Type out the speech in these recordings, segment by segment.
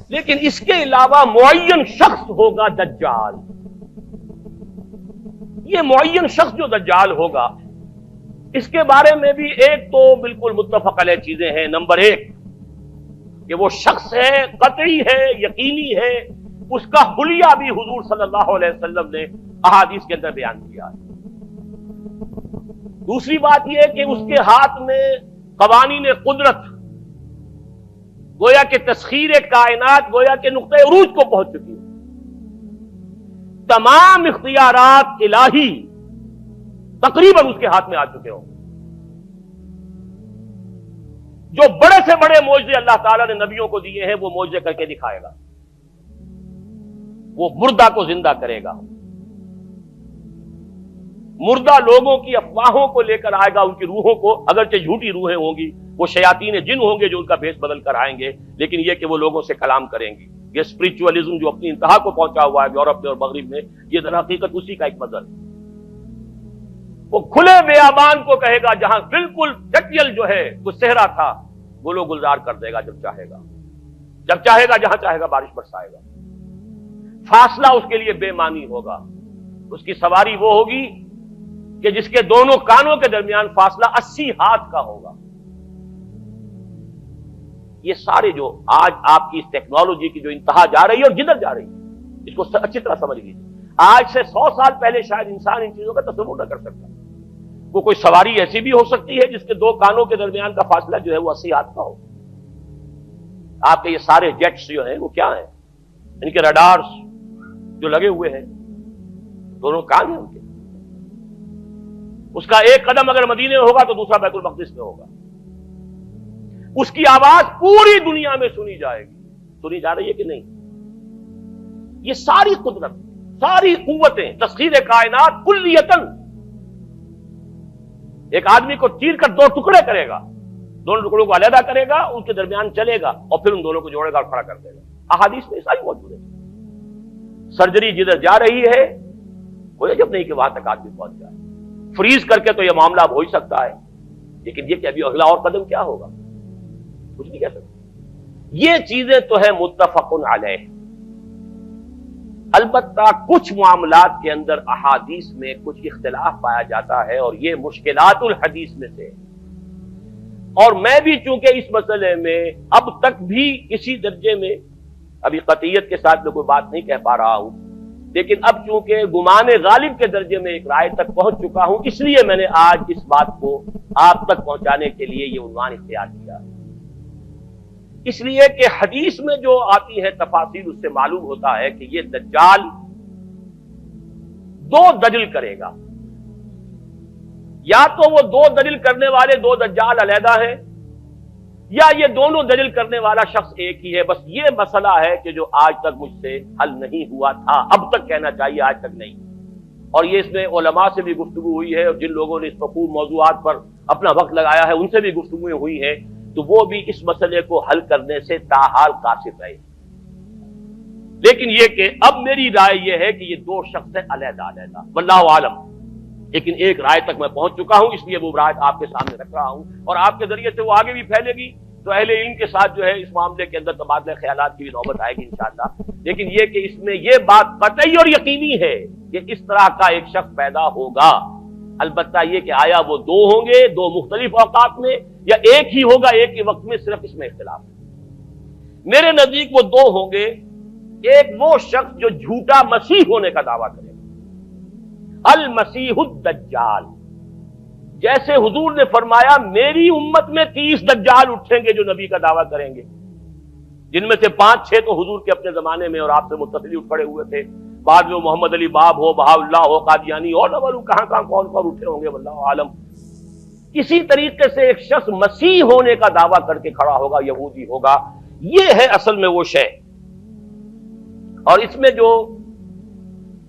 لیکن اس کے علاوہ معین شخص ہوگا دجال. یہ معین شخص جو دجال ہوگا اس کے بارے میں بھی ایک تو بالکل متفق علیہ چیزیں ہیں. نمبر ایک کہ وہ شخص ہے، قطعی ہے، یقینی ہے، اس کا حلیہ بھی حضور صلی اللہ علیہ وسلم نے احادیث کے اندر بیان کیا ہے. دوسری بات یہ ہے کہ اس کے ہاتھ میں قوانین قدرت، گویا کہ تسخیر کائنات، گویا کہ نقطہ عروج کو پہنچ چکی ہے. تمام اختیارات الہی تقریباً اس کے ہاتھ میں آ چکے ہوں. جو بڑے سے بڑے معجزے اللہ تعالیٰ نے نبیوں کو دیے ہیں وہ معجزے کر کے دکھائے گا. وہ مردہ کو زندہ کرے گا، مردہ لوگوں کی افواہوں کو لے کر آئے گا، ان کی روحوں کو، اگرچہ جھوٹی روحیں ہوں گی، وہ شیاطین جن ہوں گے جو ان کا بھیس بدل کر آئیں گے، لیکن یہ کہ وہ لوگوں سے کلام کریں گی. یہ اسپرچولیزم جو اپنی انتہا کو پہنچا ہوا ہے یورپ میں اور مغرب میں، یہ در حقیقت اسی کا ایک مظہر ہے. وہ کھلے بیابان کو کہے گا جہاں بالکل ٹکیل جو ہے وہ صحرا تھا، وہ لوگ گلزار کر دے گا جب چاہے گا، جب چاہے گا، جہاں چاہے گا بارش برسائے گا. فاصلہ اس کے لیے بے معنی ہوگا. اس کی سواری وہ ہوگی کہ جس کے دونوں کانوں کے درمیان فاصلہ 80 ہاتھ کا ہوگا. یہ سارے جو آج آپ کی اس ٹیکنالوجی کی جو انتہا جا رہی ہے اور جدھر جا رہی ہے، اس کو اچھی طرح سمجھ لیجیے. آج سے 100 سال پہلے شاید انسان ان چیزوں کا تصور نہ کر سکتا. وہ کوئی سواری ایسی بھی ہو سکتی ہے جس کے دو کانوں کے درمیان کا فاصلہ جو ہے وہ 80 ہاتھ کا ہو. آپ کے یہ سارے جیٹس جو ہیں وہ کیا ہیں؟ ان کے رڈارز جو لگے ہوئے ہیں، دونوں کان ہیں ان کے. اس کا ایک قدم اگر مدینے میں ہوگا تو دوسرا بیت المقدس میں ہوگا. اس کی آواز پوری دنیا میں سنی جائے گی. سنی جا رہی ہے کہ نہیں؟ یہ ساری قدرت، ساری قوتیں، تسخیر کائنات کلیتاً ایک آدمی کو چیر کر 2 ٹکڑے کرے گا، دونوں ٹکڑوں کو علیحدہ کرے گا، ان کے درمیان چلے گا اور پھر ان دونوں کو جوڑے گا اور کھڑا کر دے گا. احادیث میں ساری موجود ہے. سرجری جدھر جا رہی ہے کوئی جب نہیں کہ وہاں تک آدمی پہنچ جائے. فریز کر کے تو یہ معاملہ اب ہو ہی سکتا ہے، لیکن یہ کہ ابھی اگلا اور قدم کیا ہوگا کچھ نہیں کہہ سکتے. یہ چیزیں تو ہے متفق علیہ. البتہ کچھ معاملات کے اندر احادیث میں کچھ اختلاف پایا جاتا ہے اور یہ مشکلات الحدیث میں سے. اور میں بھی چونکہ اس مسئلے میں اب تک بھی کسی درجے میں ابھی قطعیت کے ساتھ میں کوئی بات نہیں کہہ پا رہا ہوں، لیکن اب چونکہ گمان غالب کے درجے میں ایک رائے تک پہنچ چکا ہوں، اس لیے میں نے آج اس بات کو آپ تک پہنچانے کے لیے یہ عنوان اختیار کیا. اس لیے کہ حدیث میں جو آتی ہے تفاصیل اس سے معلوم ہوتا ہے کہ یہ دجال 2 دجل کرے گا. یا تو وہ 2 دجل کرنے والے 2 دجال علیحدہ ہیں، یا یہ دونوں دجل کرنے والا شخص ایک ہی ہے. بس یہ مسئلہ ہے کہ جو آج تک مجھ سے حل نہیں ہوا تھا، اب تک کہنا چاہیے آج تک نہیں. اور یہ اس میں علماء سے بھی گفتگو ہوئی ہے، اور جن لوگوں نے اس مفہوم موضوعات پر اپنا وقت لگایا ہے ان سے بھی گفتگویں ہوئی ہیں، تو وہ بھی اس مسئلے کو حل کرنے سے تاحال قاصر رہے. لیکن یہ کہ اب میری رائے یہ ہے کہ یہ 2 شخص ہیں علیحدہ علیحدہ، واللہ عالم. لیکن ایک رائے تک میں پہنچ چکا ہوں، اس لیے وہ رائے آپ کے سامنے رکھ رہا ہوں، اور آپ کے ذریعے سے وہ آگے بھی پھیلے گی تو اہل علم کے ساتھ جو ہے اس معاملے کے اندر تبادلہ خیالات کی بھی نوبت آئے گی انشاءاللہ. لیکن یہ کہ اس میں یہ بات قطعی اور یقینی ہے کہ اس طرح کا ایک شخص پیدا ہوگا. البتہ یہ کہ آیا وہ 2 ہوں گے 2 مختلف اوقات میں، یا ایک ہی ہوگا ایک ہی وقت میں، صرف اس میں اختلاف ہے. میرے نزدیک وہ 2 ہوں گے. ایک وہ شخص جو جھوٹا مسیح ہونے کا دعویٰ کرے گا، المسیح الدجال. جیسے حضور نے فرمایا میری امت میں 30 دجال اٹھیں گے جو نبی کا دعویٰ کریں گے، جن میں سے 5-6 تو حضور کے اپنے زمانے میں اور آپ سے متصل اٹھ کھڑے ہوئے تھے. بعد میں محمد علی باب ہو، بہاء اللہ ہو، قادیانی اور نہ معلوم کہاں کہاں کون کون اٹھے ہوں گے، واللہ عالم. اسی طریقے سے ایک شخص مسیح ہونے کا دعویٰ کر کے کھڑا ہوگا، یہودی ہوگا. یہ ہے اصل میں وہ شے. اور اس میں جو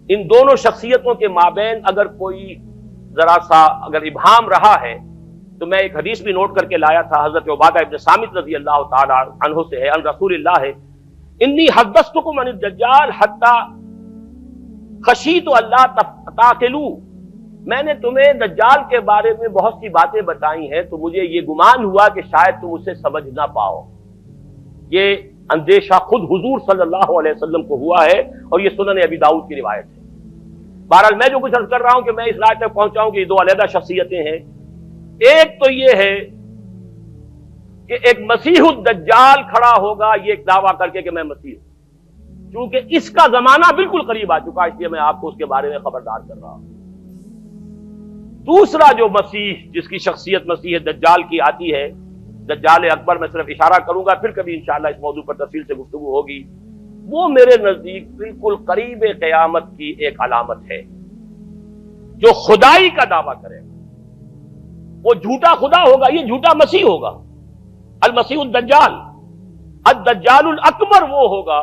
ان دونوں شخصیتوں کے مابین اگر کوئی ذرا سا اگر ابہام رہا ہے تو میں ایک حدیث بھی نوٹ کر کے لایا تھا، حضرت عبادہ ابن صامت رضی اللہ تعالی عنہ سے ہے، ان رسول اللہ ہے، انی حدثتکم عن الدجال حتی خشیت اللہ تعقلوا. میں نے تمہیں دجال کے بارے میں بہت سی باتیں بتائی ہیں تو مجھے یہ گمان ہوا کہ شاید تم اسے سمجھ نہ پاؤ. یہ اندیشہ خود حضور صلی اللہ علیہ وسلم کو ہوا ہے، اور یہ سنن ابی داؤد کی روایت ہے۔ بہرحال میں جو کچھ عرض کر رہا ہوں کہ میں اس رائے تک پہنچاؤں کہ یہ دو علیحدہ شخصیتیں ہیں۔ ایک تو یہ ہے کہ ایک مسیح الدجال کھڑا ہوگا یہ ایک دعویٰ کر کے کہ میں مسیح ہوں، کیونکہ اس کا زمانہ بالکل قریب آ چکا، اس لیے میں آپ کو اس کے بارے میں خبردار کر رہا ہوں۔ دوسرا جو مسیح جس کی شخصیت مسیح دجال کی آتی ہے، دجال اکبر، میں صرف اشارہ کروں گا، پھر کبھی انشاءاللہ اس موضوع پر تفصیل سے گفتگو ہوگی، وہ میرے نزدیک بالکل قریب قیامت کی ایک علامت ہے۔ جو خدائی کا دعویٰ کرے وہ جھوٹا خدا ہوگا، یہ جھوٹا مسیح ہوگا، المسیح الدجال۔ الدجال الاکبر وہ ہوگا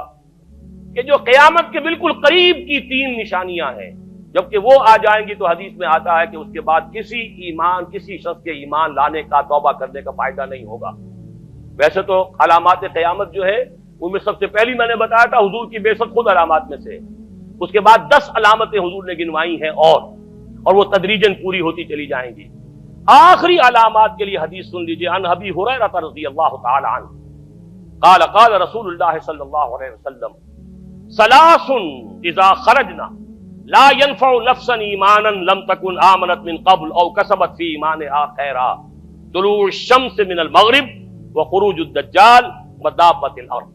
کہ جو قیامت کے بالکل قریب کی تین نشانیاں ہیں، جبکہ وہ آ جائیں گی تو حدیث میں آتا ہے کہ اس کے بعد کسی شخص کے ایمان لانے کا، توبہ کرنے کا فائدہ نہیں ہوگا۔ ویسے تو علامات قیامت جو ہے ان میں سب سے پہلی میں نے بتایا تھا حضور کی بعثت خود علامات میں سے، اس کے بعد 10 علامتیں حضور نے گنوائی ہیں اور وہ تدریجاً پوری ہوتی چلی جائیں گی۔ آخری علامات کے لیے حدیث سن لیجیے، عن ابی ہریرہ رضی اللہ تعالی عنہ قال قال رسول اللہ صلی اللہ علیہ وسلم ثلاث اذا خرجنا لا ينفع نفسا ایمانا لم تكن آمنت من قبل او کسبت فی ایمانها خیرا، طلوع الشمس من المغرب وخروج الدجال ودابۃ الارض۔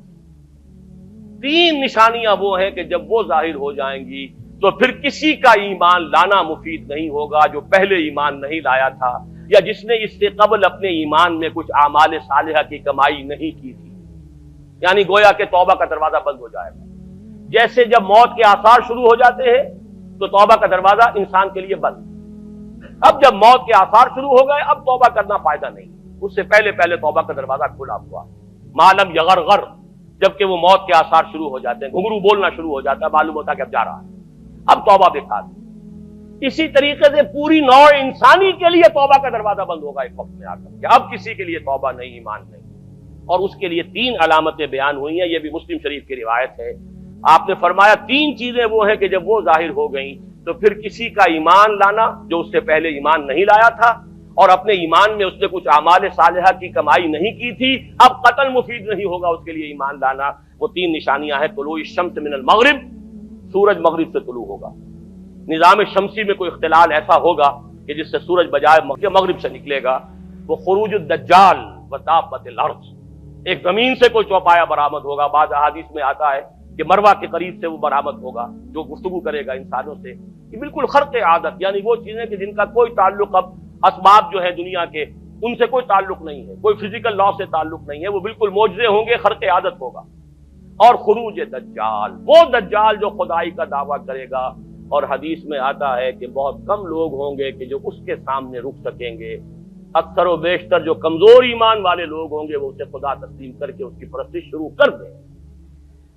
تین نشانیاں وہ ہیں کہ جب وہ ظاہر ہو جائیں گی تو پھر کسی کا ایمان لانا مفید نہیں ہوگا جو پہلے ایمان نہیں لایا تھا، یا جس نے اس سے قبل اپنے ایمان میں کچھ اعمال صالحہ کی کمائی نہیں کی تھی۔ یعنی گویا کہ توبہ کا دروازہ بند ہو جائے گا۔ جیسے جب موت کے آثار شروع ہو جاتے ہیں تو توبہ کا دروازہ انسان کے لیے بند۔ اب جب موت کے آثار شروع ہو گئے اب توبہ کرنا فائدہ نہیں، اس سے پہلے توبہ کا دروازہ کھلا ہوا، معلوم یغرغر، جبکہ وہ موت کے آثار شروع ہو جاتے ہیں، گھنگرو بولنا شروع ہو جاتا ہے، معلوم ہوتا ہے کہ اب جا رہا ہے، اب توبہ بیکار۔ اسی طریقے سے پوری نوع انسانی کے لیے توبہ کا دروازہ بند ہوگا ایک وقت میں آ کر کہ اب کسی کے لیے توبہ نہیں، ایمان نہیں، اور اس کے لیے 3 علامتیں بیان ہوئی ہیں، یہ بھی مسلم شریف کی روایت ہے۔ آپ نے فرمایا 3 چیزیں وہ ہیں کہ جب وہ ظاہر ہو گئیں تو پھر کسی کا ایمان لانا جو اس سے پہلے ایمان نہیں لایا تھا، اور اپنے ایمان میں اس نے کچھ اعمال صالحہ کی کمائی نہیں کی تھی، اب قتل مفید نہیں ہوگا اس کے لیے ایمان لانا۔ وہ 3 نشانیاں ہیں، طلوع الشمس من المغرب، سورج مغرب سے طلوع ہوگا، نظام شمسی میں کوئی اختلال ایسا ہوگا کہ جس سے سورج بجائے مغرب سے نکلے گا، وہ خروج الدجال ودابۃ الارض، ایک زمین سے کوئی چوپایا برآمد ہوگا، بعض احادیث میں آتا ہے کہ مروہ کے قریب سے وہ برآمد ہوگا جو گفتگو کرے گا انسانوں سے۔ یہ بالکل خرق عادت، یعنی وہ چیزیں کہ جن کا کوئی تعلق اب اسباب جو ہے دنیا کے ان سے کوئی تعلق نہیں ہے، کوئی فزیکل لا سے تعلق نہیں ہے، وہ بالکل معجزے ہوں گے، خرق عادت ہوگا۔ اور خروج دجال، وہ دجال جو خدائی کا دعویٰ کرے گا، اور حدیث میں آتا ہے کہ بہت کم لوگ ہوں گے کہ جو اس کے سامنے رک سکیں گے، اکثر و بیشتر جو کمزور ایمان والے لوگ ہوں گے وہ اسے خدا تسلیم کر کے اس کی پرستش شروع کر دیں۔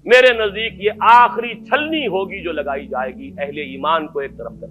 میرے نزدیک یہ آخری چھلنی ہوگی جو لگائی جائے گی اہل ایمان کو ایک طرف کر